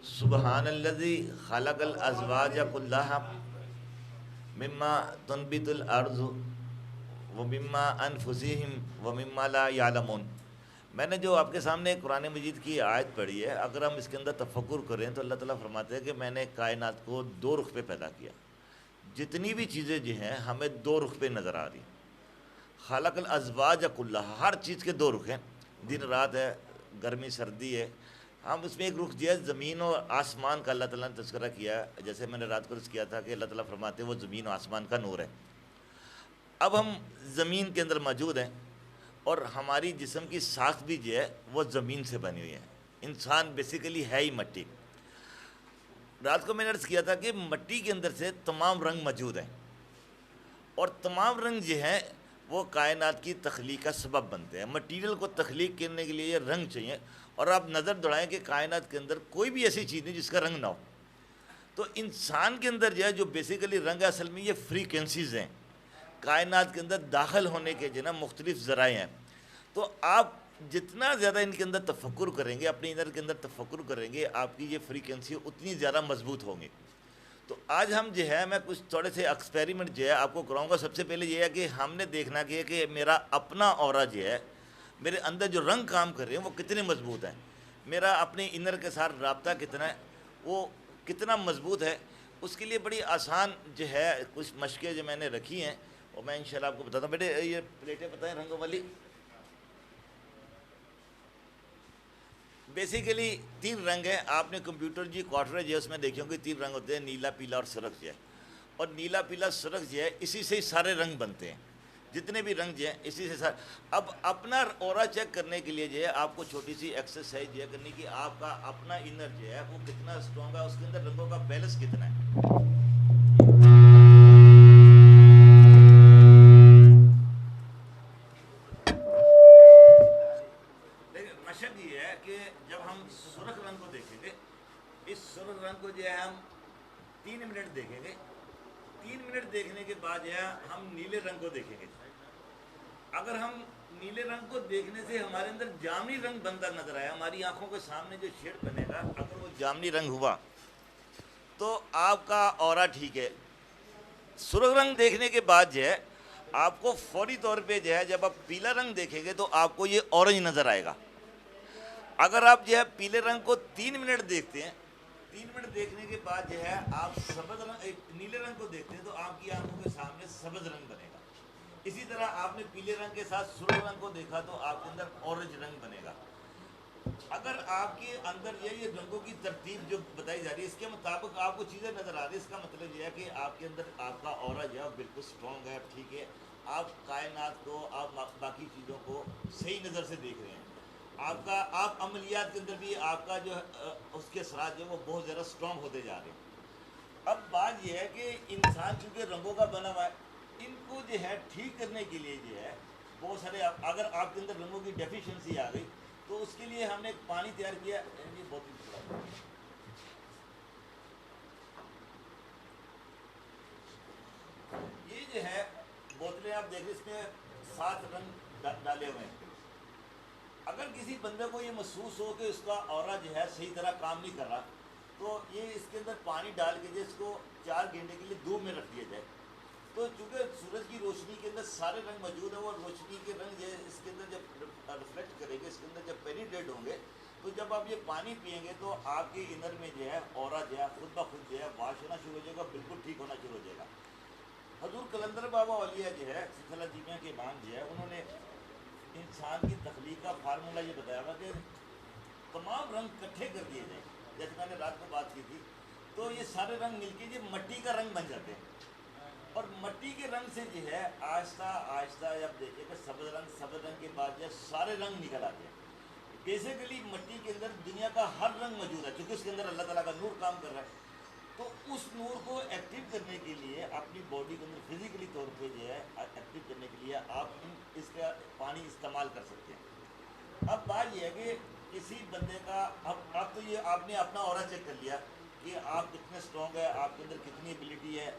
سبحان الذی خلق الازواج کلہا مما تنبت الارض ومما انفسہم ومما لا یعلمون۔ میں نے جو آپ کے سامنے قرآن مجید کی آیت پڑھی ہے، اگر ہم اس کے اندر تفکر کریں تو اللہ تعالیٰ فرماتے ہیں کہ میں نے کائنات کو دو رخ پہ پیدا کیا۔ جتنی بھی چیزیں جو ہیں ہمیں دو رخ پہ نظر آ رہی۔ خلق الازواج کلہا، ہر چیز کے دو رخ ہیں، دن رات ہے، گرمی سردی ہے۔ ہم اس میں ایک رخ جو ہے زمین اور آسمان کا اللہ تعالیٰ نے تذکرہ کیا ہے، جیسے میں نے رات کو عرض کیا تھا کہ اللہ تعالیٰ فرماتے ہیں وہ زمین و آسمان کا نور ہے۔ اب ہم زمین کے اندر موجود ہیں، اور ہماری جسم کی ساخت بھی جو ہے وہ زمین سے بنی ہوئی ہے۔ انسان بیسیکلی ہے ہی مٹی۔ رات کو میں نے عرض کیا تھا کہ مٹی کے اندر سے تمام رنگ موجود ہیں، اور تمام رنگ جو ہیں وہ کائنات کی تخلیق کا سبب بنتے ہیں۔ مٹیریل کو تخلیق کرنے کے لیے یہ رنگ چاہیے، اور آپ نظر دوڑائیں کہ کائنات کے اندر کوئی بھی ایسی چیز نہیں جس کا رنگ نہ ہو۔ تو انسان کے اندر جو ہے جو بیسیکلی رنگ ہے، اصل میں یہ فریکوینسیز ہیں، کائنات کے اندر داخل ہونے کے جو نا مختلف ذرائع ہیں۔ تو آپ جتنا زیادہ ان کے اندر تفکر کریں گے، اپنے انر کے اندر تفکر کریں گے، آپ کی یہ فریکوینسی اتنی زیادہ مضبوط ہوں گی۔ تو آج ہم جو ہے میں کچھ تھوڑے سے ایکسپیریمنٹ جو ہے آپ کو کراؤں گا۔ سب سے پہلے یہ ہے کہ ہم نے دیکھنا کہ میرا اپنا اورا جو ہے، میرے اندر جو رنگ کام کر رہے ہیں وہ کتنے مضبوط ہیں، میرا اپنے انر کے ساتھ رابطہ کتنا ہے، وہ کتنا مضبوط ہے۔ اس کے لیے بڑی آسان جو ہے کچھ مشقیں جو میں نے رکھی ہیں، اور میں انشاءاللہ آپ کو بتاتا ہوں۔ بیٹے یہ پلیٹیں بتائیں رنگوں والی۔ بیسیکلی تین رنگ ہیں، آپ نے کمپیوٹر جی کوارٹر جو ہے اس میں دیکھیں گے تین رنگ ہوتے ہیں، نیلا، پیلا اور سرخ جو ہے۔ اور نیلا، پیلا، سرخ جو ہے اسی سے ہی سارے رنگ بنتے ہیں، جتنے بھی رنگ جو ہیں اسی سے سارے۔ اب اپنا اورا چیک کرنے کے لیے جو ہے آپ کو چھوٹی سی ایکسرسائز جو ہے کرنی کہ آپ کا اپنا انر جو ہے وہ کتنا اسٹرانگ ہے، اس کے اندر رنگوں کا بیلنس کتنا ہے۔ مشق یہ ہے کہ جب ہم سرخ رنگ کو دیکھیں گے، اس سرخ رنگ کو جو ہے ہم 3 منٹ دیکھیں گے، 3 منٹ دیکھنے کے بعد جو ہے ہم نیلے رنگ کو دیکھیں گے۔ اگر ہم نیلے رنگ کو دیکھنے سے ہمارے اندر جامنی رنگ بنتا نظر آیا، ہماری آنکھوں کے سامنے جو شیڈ بنے گا اگر وہ جامنی رنگ ہوا تو آپ کا اورا ٹھیک ہے۔ سرخ رنگ دیکھنے کے بعد جو ہے آپ کو فوری طور پہ جو ہے جب آپ پیلا رنگ دیکھیں گے تو آپ کو یہ اورنج نظر آئے گا۔ اگر آپ جو ہے پیلے رنگ کو 3 منٹ دیکھتے ہیں، 3 منٹ دیکھنے کے بعد جو ہے آپ سبز رنگ نیلے رنگ کو دیکھتے ہیں تو آپ کی آنکھوں کے سامنے سبز رنگ بنے گا۔ اسی طرح آپ نے پیلے رنگ کے ساتھ سرخ رنگ کو دیکھا تو آپ کے اندر اورنج رنگ بنے گا۔ اگر آپ کے اندر یہ رنگوں کی ترتیب جو بتائی جا رہی ہے اس کے مطابق آپ کو چیزیں نظر آ رہی ہیں، اس کا مطلب یہ ہے کہ آپ کے اندر آپ کا اورا جو ہے بالکل اسٹرانگ ہے، ٹھیک ہے۔ آپ کائنات کو، آپ باقی چیزوں کو صحیح نظر سے دیکھ رہے ہیں۔ آپ عملیات کے اندر بھی آپ کا جو اس کے اثرات جو وہ بہت زیادہ اسٹرانگ ہوتے جا رہے ہیں۔ اب بات یہ ہے کہ انسان چونکہ رنگوں کا بنا ہوا ہے، ان کو جو ہے ٹھیک کرنے کے لیے جو ہے بہت سارے، اگر آپ کے اندر رنگوں کی ڈیفیشنسی آ گئی تو اس کے لیے ہم نے ایک پانی تیار کیا، یہ بہت یہ جو ہے بوتلیں آپ دیکھ رہے اس میں 7 رنگ ڈالے ہوئے ہیں۔ اگر کسی بندے کو یہ محسوس ہو کہ اس کا اورا جو ہے صحیح طرح کام نہیں کر رہا تو یہ اس کے اندر پانی ڈال کے جو اس کو 4 گھنٹے کے لیے دھوپ میں رکھ دیا جائے۔ تو چونکہ سورج کی روشنی کے اندر سارے رنگ موجود ہیں، وہ روشنی کے رنگ جو ہے اس کے اندر جب ریفلیکٹ کریں گے، اس کے اندر جب پینیٹریٹ ہوں گے تو جب آپ یہ پانی پئیں گے تو آپ کے انر میں جو ہے اورا جو ہے خود بخود جو ہے واش ہونا شروع ہو جائے گا، بالکل ٹھیک ہونا شروع ہو جائے گا۔ حضور کلندر بابا اولیاء جو ہے سلسلہ جیمیہ کے امام جو ہے، انہوں نے انسان کی تخلیق کا فارمولہ یہ بتایا ہوا کہ تمام رنگ اکٹھے کر دیے جائیں، جیسے میں نے رات کو بات کی تھی، تو یہ سارے رنگ مل کے یہ مٹی کا رنگ بن جاتے ہیں۔ اور مٹی کے رنگ سے جو ہے آہستہ آہستہ جب دیکھیں کہ سبز رنگ کے بعد جو ہے سارے رنگ نکل آتے ہیں۔ بیسیکلی مٹی کے اندر دنیا کا ہر رنگ موجود ہے، کیونکہ اس کے اندر اللہ تعالیٰ کا نور کام کر رہا ہے۔ تو اس نور کو ایکٹیو کرنے کے لیے اپنی باڈی کے اندر فزیکلی طور پہ جو ہے ایکٹیو کرنے کے لیے آپ اس کا پانی استعمال کر سکتے ہیں۔ اب بات یہ ہے کہ کسی بندے کا اب تو یہ آپ نے اپنا اورا چیک کر لیا کہ آپ کتنے اسٹرانگ ہے، آپ کے اندر کتنی ایبلٹی ہے۔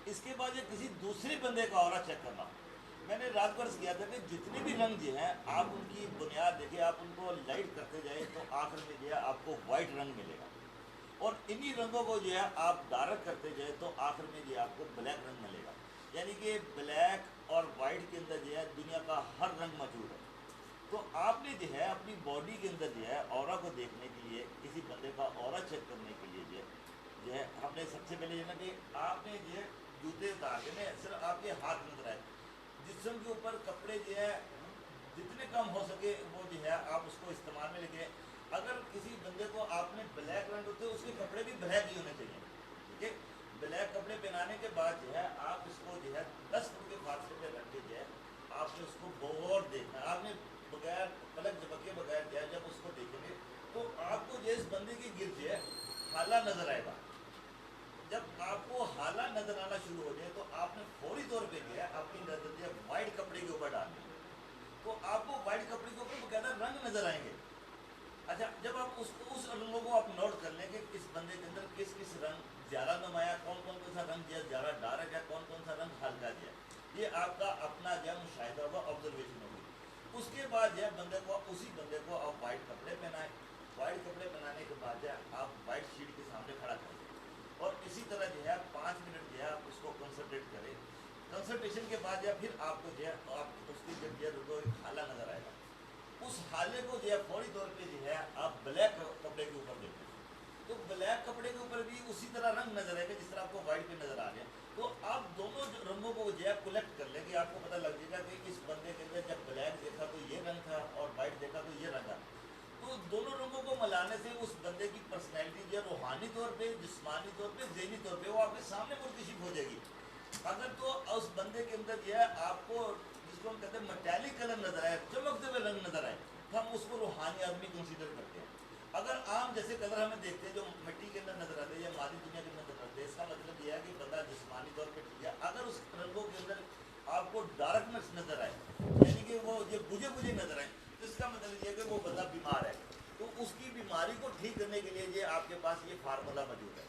اس کے بعد یہ کسی دوسرے بندے کا اورا چیک کرنا۔ میں نے رات کو عرض کیا تھا کہ جتنے بھی رنگ جو ہیں آپ ان کی بنیاد دیکھیں، آپ ان کو لائٹ کرتے جائیں تو آخر میں جو ہے آپ کو وائٹ رنگ ملے گا۔ اور انہی رنگوں کو جو ہے آپ ڈارک کرتے جائے تو آخر میں جو ہے آپ کو بلیک رنگ ملے گا. یعنی کہ بلیک اور وائٹ کے اندر جو ہے دنیا کا ہر رنگ موجود ہے. تو آپ نے جو ہے اپنی باڈی کے اندر جو ہے اورا کو دیکھنے کے لیے, کسی بندے کا اورا چیک کرنے کے لیے جو ہے ہم نے سب سے پہلے جو ہے نا کہ آپ نے جو ہے جوتے اتار کے نا صرف آپ کے ہاتھ نظر آئے, جسم کے اوپر کپڑے جو ہے جتنے کم ہو سکے وہ جو ہے آپ اس کو استعمال میں لے کے, اگر کسی بندے کو آپ نے بلیک رنگ ہوتے اس کے کپڑے بھی بلیک ہی ہونے چاہیے. ٹھیک ہے, بلیک کپڑے پہنانے کے بعد جو ہے آپ اس کو جو ہے 10 فٹ کے فاصلے پہ رکھ کے جو ہے آپ نے اس کو غور دیکھنا. آپ نے بغیر پلک جھپکے بغیر جو ہے جب اس کو دیکھیں گے تو آپ کو جو اس بندے کی گرد جو ہے حالہ نظر آئے گا. جب آپ کو حالہ نظر آنا شروع ہو جائے تو آپ نے فوری طور پہ جو ہے اپنی نظر جو ہے وائٹ کپڑے کے اوپر ڈالنی ہے. تو آپ کو وائٹ کپڑے کے اوپر باقاعدہ رنگ نظر آئیں گے. اچھا, جب آپ اس رنگوں کو آپ نوٹ کر لیں کہ اس بندے کے اندر کس کس رنگ زیادہ نمایاں, کون کون سا رنگ جو ہے زیادہ ڈارک ہے, کون کون سا رنگ ہلکا جو ہے, یہ آپ کا اپنا جو ہے مشاہدہ ہوگا, آبزرویشن ہوگی. اس کے بعد جو ہے بندے کو, اسی بندے کو آپ وائٹ کپڑے پہنائیں. وائٹ کپڑے پہنانے کے بعد جو ہے آپ وائٹ شیٹ کے سامنے کھڑا کریں اور اسی طرح جو ہے 5 منٹ جو ہے آپ اس کو کنسنٹریٹ کریں. کنسنٹریشن کے بعد جو ہے پھر آپ کو جو ہے آپ اس کی جب جو ہے ایک حالہ نظر آئے گا, اس حالے کو جو ہے فوری طور پہ جو ہے آپ بلیک کپڑے کے اوپر دیکھیں. تو بلیک کپڑے کے اوپر بھی اسی طرح رنگ نظر آئے گا جس طرح آپ کو وائٹ پہ نظر آ رہے ہیں. تو آپ دونوں رنگوں کو جو ہے کلیکٹ کر لیں گے, آپ کو پتہ لگ جائے گا کہ اس بندے کے اندر جب بلیک دیکھا تو یہ رنگ تھا اور وائٹ دیکھا تو یہ رنگ تھا. تو دونوں رنگوں کو ملانے سے اس بندے کی پرسنالٹی جو ہے روحانی طور پہ, جسمانی طور پہ, ذہنی طور پہ وہ آپ کے سامنے منکشف ہو جائے گی. اگر تو اس بندے کے اندر جو ہے آپ کو جس کو ہم کہتے ہیں میٹیلک کلر نظر آئے, چمکتے ہوئے رنگ نظر آئے, تو ہم اس کو روحانی آدمی کنسیڈر کرتے ہیں. اگر عام جیسے کلر ہمیں دیکھتے ہیں جو مٹی کے اندر نظر آتے ہیں یا مادی دنیا کے اندر نظر آتے ہیں, اس کا مطلب یہ ہے کہ بندہ جسمانی طور پہ ٹھیک ہے. اگر اس رنگوں کے اندر آپ کو ڈارکنیس نظر آئے, یعنی کہ وہ یہ بجھے بجھے نظر آئے, تو اس کا مطلب یہ ہے کہ وہ بندہ بیمار ہے. تو اس کی بیماری کو ٹھیک کرنے کے لیے یہ آپ کے پاس یہ فارمولہ موجود ہے.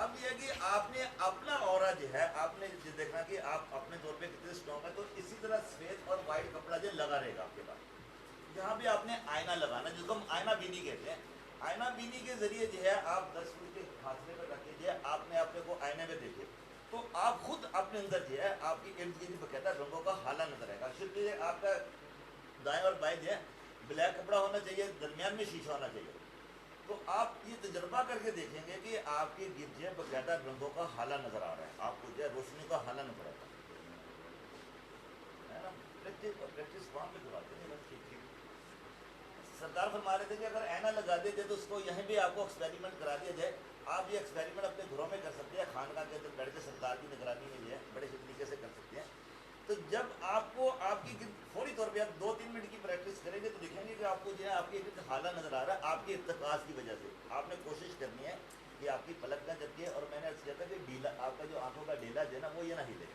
اب یہ ہے کہ آپ نے اپنا اورا جو ہے آپ نے دیکھنا کہ آپ اپنے طور پہ کتنے اسٹرانگ ہیں. تو اسی طرح سفید اور وائٹ کپڑا جو لگا رہے گا آپ کے پاس. یہاں پہ آپ نے آئینہ لگانا, جس کو ہم آئینہ بینی کہتے ہیں. آئینہ بینی کے ذریعے جو ہے آپ 10 فٹ کے فاصلے پہ رکھ کے آپ نے اپنے کو آئینے میں دیکھے تو آپ خود اپنے اندر جو ہے آپ کی ارد گرد باقاعدہ رنگوں کا حالہ نظر آئے گا. صرف یہ آپ کا دائیں اور بائیں جو ہے بلیک کپڑا ہونا چاہیے, درمیان میں شیشہ ہونا چاہیے. تو آپ یہ تجربہ کر کے دیکھیں گے کہ آپ کے گرد جو ہے باقاعدہ رنگوں کا حالہ نظر آ رہا ہے, آپ کو جو ہے روشنی کا حالہ نظر آتا ہے نا. پریکٹس وہاں پہ کرواتے ہیں بس. ٹھیک ٹھیک سرکار فرما رہے تھے کہ اگر آئینہ لگا دیتے تو اس کو یہیں بھی آپ کو ایکسپیریمنٹ کرا دیا جائے. آپ یہ ایکسپیریمنٹ اپنے گھروں میں کر سکتے ہیں, خانقاہ کے اندر بیٹھ کے سرکار کی نگرانی میں جو ہے بڑے طریقے سے کر سکتے ہیں. تو جب آپ کو آپ کی فوری طور پہ آپ 2-3 منٹ کی پریکٹس کریں گے تو دیکھیں گے کہ آپ کو جو ہے آپ کی ایک حالہ نظر آ رہا ہے. آپ کے ارتکاز کی وجہ سے آپ نے کوشش کرنی ہے کہ آپ کی پلک نہ جھپکے, اور میں نے عرض کیا تھا کہ ڈھیلا آپ کا جو آنکھوں کا ڈھیلا جو ہے نا وہ یہ نہ ہلے.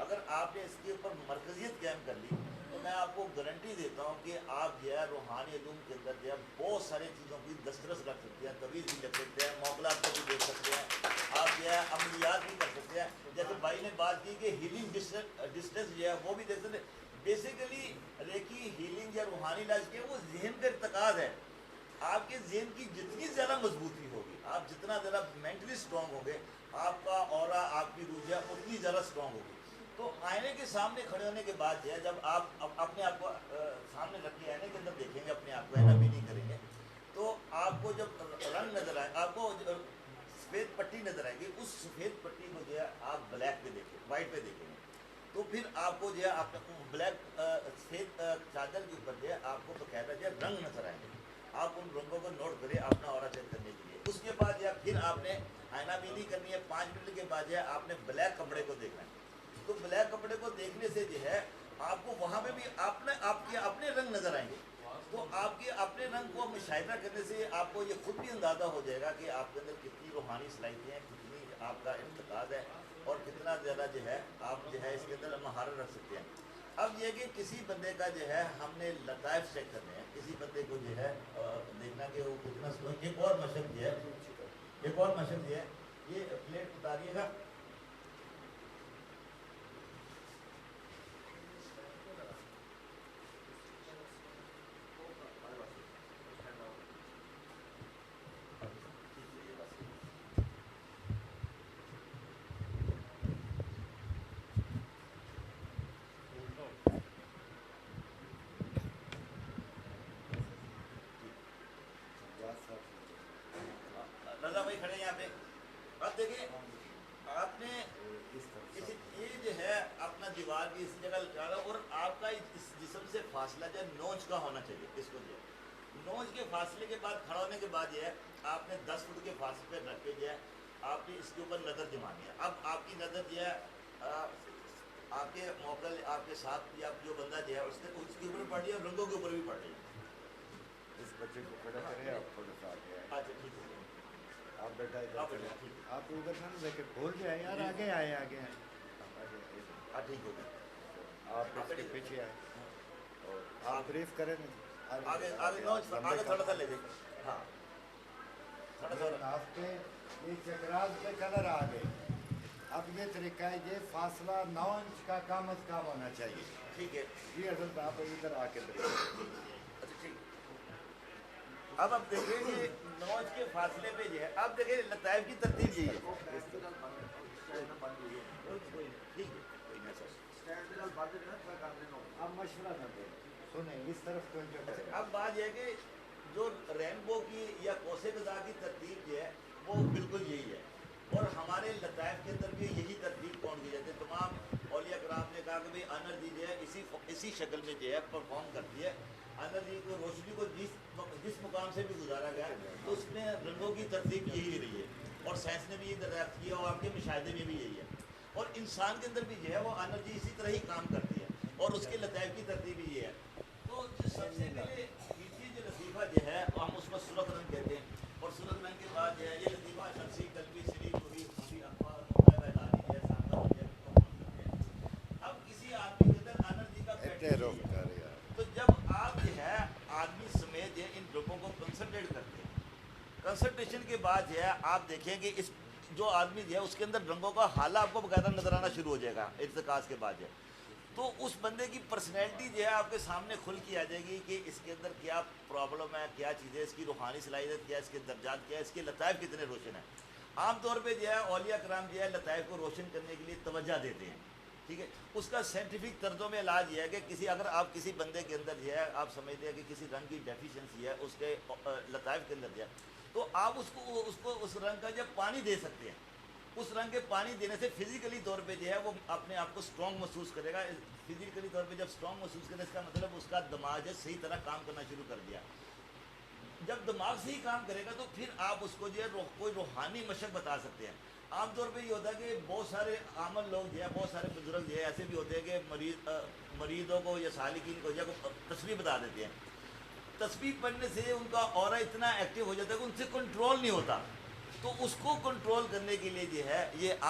اگر آپ نے اس کے اوپر مرکزیت قائم کر لی تو میں آپ کو گارنٹی دیتا ہوں کہ آپ جو ہے روحانی علوم کے اندر جو ہے بہت ساری چیزوں کی دسترس رکھ سکتے ہیں, تویز بھی لگ سکتے ہیں, معاملات کو بھی دیکھ سکتے ہیں, آپ جو ہے عملیات بھی کر سکتے ہیں. جیسے بھائی نے بات کی کہ ہیلنگ ڈسٹینس جو ہے وہ بھی دیکھ سکتے ہیں. بیسیکلی ریکی ہیلنگ یا روحانی علاج کے وہ ذہن کا ارتکاز ہے. آپ کے ذہن کی جتنی زیادہ مضبوطی ہوگی, آپ جتنا زیادہ مینٹلی اسٹرانگ ہوں گے, آپ کا اورا, آپ کی روح اتنی زیادہ اسٹرانگ ہوگی. تو آئینے کے سامنے کھڑے ہونے کے بعد جو ہے جب آپ اپنے آپ کو سامنے رکھ کے آئینے کے اندر دیکھیں گے, اپنے آپ کو آئینہ بینی کریں گے, تو آپ کو جب رنگ نظر آئے, آپ کو سفید پٹی نظر آئے گی, اس سفید پٹی کو جو ہے آپ بلیک پہ دیکھیں, وائٹ پہ دیکھیں گے, تو پھر آپ کو جو ہے آپ بلیک سفید چادر کے اوپر جو ہے آپ کو باقاعدہ جو ہے رنگ نظر آئیں گے. آپ ان رنگوں کو نوٹ کریں اپنا اورا چیک کرنے کے لیے. اس کے بعد جو ہے پھر آپ نے آئینہ بینی کرنی ہے. 5 منٹ کے بعد جو ہے آپ نے بلیک کپڑے کو دیکھنا ہے. تو بلیک کپڑے کو دیکھنے سے جو ہے آپ کو وہاں پہ بھی آپ کے اپنے رنگ نظر آئیں گے. تو آپ کے اپنے رنگ کو مشاہدہ کرنے سے آپ کو یہ خود بھی اندازہ ہو جائے گا کہ آپ کے اندر کتنی روحانی صلاحیتیں ہیں, کتنی آپ کا ارتقاء ہے, اور کتنا زیادہ جو ہے آپ جو ہے اس کے اندر مہارت رکھ سکتے ہیں. اب یہ کہ کسی بندے کا جو ہے ہم نے لطائف چیک کرنے ہیں, کسی بندے کو جو ہے دیکھنا کہ وہ کتنا. ایک اور مشق جو ہے, ایک اور مشق جو ہے, یہ پلیٹ اتاریے گا. کھڑے ہیں یہاں پہ. اب دیکھیں آپ نے یہ جو ہے اپنا دیوار کی اس جگہ لگانا اور آپ کا اس جسم سے فاصلہ جو ہے نوچ کا ہونا چاہیے. اس کو جو ہے نوچ کے فاصلے کے بعد کھڑا ہونے کے بعد جو ہے آپ نے 10 فٹ کے فاصلے پہ رکھ کے جو ہے آپ نے اس کے اوپر نظر جمانی ہے. اب آپ کی نظر جو ہے آپ کے موقع آپ کے ساتھ یا جو بندہ جو ہے اس کے اوپر پڑ رہی ہے اور رنگوں کے اوپر بھی پڑ رہی ہے. اس بچے کو کھڑا کرے آپ تھوڑا سا آگے آئے. اچھا ٹھیک ہے آپ بیٹا ادھر آپ چلے. ٹھیک آپ ادھر سے نا دیکھے بھول جائے یار. آگے آئے آگے آئے. ہاں ٹھیک ہو گیا. آپ اس کے پیچھے آئے اور آپ بریف کریں نا. آگے آگے نوچ آگے تھوڑا سا لے جائیں. ہاں تھوڑا سا ناف پہ یہ چکراز پہ کلر آ گئے. اب یہ طریقہ ہے یہ فاصلہ 9 انچ کا کم از کم ہونا چاہیے. ٹھیک ہے. جی حضرت آپ ادھر آ کے بریف. اچھا ٹھیک. اب آپ دیکھیں کہ نوچ کے فاصلے پہ جو ہے اب دیکھیں لطائف کی ترتیب یہی ہے. ٹھیک ہے آپ مشورہ نہ دیں. سنیں اس طرف توجہ کریں. اب بات یہ ہے کہ جو رینبو کی یا کوسے قزح کی ترتیب جو ہے وہ بالکل یہی ہے اور ہمارے لطائف کے اندر بھی یہی ترتیب کون کی جاتی ہے. تمام اولیاء کرام نے کہا کہ بھائی انرجی جو ہے اسی شکل میں جو ہے پرفارم کرتی ہے. انرجی کو روشنی کو جس مقام سے بھی گزارا گیا تو اس میں رنگوں کی ترتیب یہی رہی ہے اور سائنس نے بھی یہ دریافت کیا اور آپ کے مشاہدے میں بھی یہی ہے. اور انسان کے اندر بھی جو ہے وہ انرجی اسی طرح ہی کام کرتی ہے اور اس کے لطائف کی ترتیب ہی یہ ہے. تو سب سے پہلے پیچھے جو لطیفہ جو ہے ہم اس کو سرخ رنگ کہتے ہیں اور سرخ رنگ کے بعد جو ہے یہ لطیفہ شمسی قلبی شریف ہوئی خفی اخبار بیداری جو ہے سانتا ہو جائے. اب کسی آدمی کے اندر انرجی کا پیٹرن ہے. تو جب آپ جو ہے آدمی سمیت جو ہے ان لوگوں کو کنسنٹریٹ کرتے ہیں کنسنٹریشن کے بعد جو ہے آپ دیکھیں کہ اس جو آدمی جو ہے اس کے اندر رنگوں کا حالہ آپ کو باقاعدہ نظر آنا شروع ہو جائے گا ارتکاز کے بعد جو ہے. تو اس بندے کی پرسنالٹی جو ہے آپ کے سامنے کھل کے آ جائے گی کہ اس کے اندر کیا پرابلم ہے, کیا چیزیں, اس کی روحانی صلاحیت کیا, اس کے درجات کیا, اس کے لطائف کتنے روشن ہیں. عام طور پہ جو ہے اولیاء کرام جو ہے لطائف کو روشن کرنے کے لیے توجہ دیتے ہیں. ٹھیک ہے. اس کا سائنٹیفک طرزوں میں علاج یہ ہے کہ اگر آپ کسی بندے کے اندر جو ہے آپ سمجھتے ہیں کہ کسی رنگ کی ڈیفیشنسی ہے اس کے لطائف کے اندر جو ہے تو آپ اس رنگ کا جب پانی دے سکتے ہیں. اس رنگ کے پانی دینے سے فزیکلی طور پہ جو ہے وہ اپنے آپ کو اسٹرانگ محسوس کرے گا. فزیکلی طور پہ جب اسٹرانگ محسوس کرے اس کا مطلب اس کا دماغ جو ہے صحیح طرح کام کرنا شروع کر دیا. جب دماغ صحیح کام کرے گا تو پھر آپ اس کو جو ہے کوئی روحانی مشق بتا سکتے ہیں. عام طور پہ یہ ہوتا ہے کہ بہت سارے عامل لوگ جو ہے بہت سارے بزرگ جو ہے ایسے بھی ہوتے ہیں کہ مریضوں کو یا سالکین کو جو ہے تسبیح بتا دیتے ہیں. تسبیح پڑھنے سے ان کا اورا اتنا ایکٹیو ہو جاتا ہے کہ ان سے کنٹرول نہیں ہوتا. تو اس کو کنٹرول کرنے کے لیے جو ہے یہ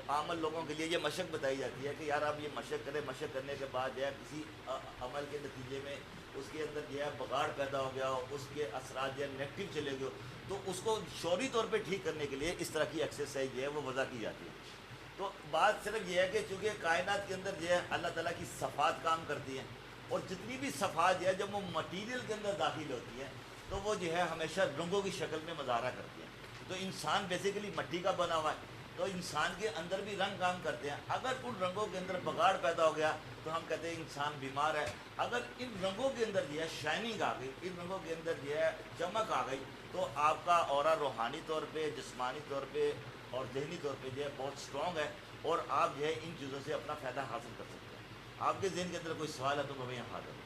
عامل لوگوں کے لیے یہ مشق بتائی جاتی ہے کہ یار آپ یہ مشق کریں. مشق کرنے کے بعد جو ہے کسی عمل کے نتیجے میں اس کے اندر جو ہے بگاڑ پیدا ہو گیا ہو, اس کے اثرات جو ہے نیگیٹو چلے گئے ہو, تو اس کو شعوری طور پہ ٹھیک کرنے کے لیے اس طرح کی ایکسرسائز جو ہے وہ وضع کی جاتی ہے. تو بات صرف یہ ہے کہ چونکہ کائنات کے اندر جو ہے اللہ تعالیٰ کی صفات کام کرتی ہیں اور جتنی بھی صفات جو ہے جب وہ مٹیریل کے اندر داخل ہوتی ہیں تو وہ جو ہے ہمیشہ رنگوں کی شکل میں مظاہرہ کرتی ہیں. تو انسان بیسیکلی مٹی کا بنا ہوا ہے تو انسان کے اندر بھی رنگ کام کرتے ہیں. اگر ان رنگوں کے اندر بگاڑ پیدا ہو گیا تو ہم کہتے ہیں انسان بیمار ہے. اگر ان رنگوں کے اندر جو ہے شائننگ آ گئی, ان رنگوں کے اندر جو ہے چمک آ گئی تو آپ کا اورا روحانی طور پہ, جسمانی طور پہ اور ذہنی طور پہ جو ہے بہت اسٹرانگ ہے اور آپ جو ہے ان چیزوں سے اپنا فائدہ حاصل کر سکتے ہیں. آپ کے ذہن کے اندر کوئی سوال ہے تو میں یہاں حاضر ہوں.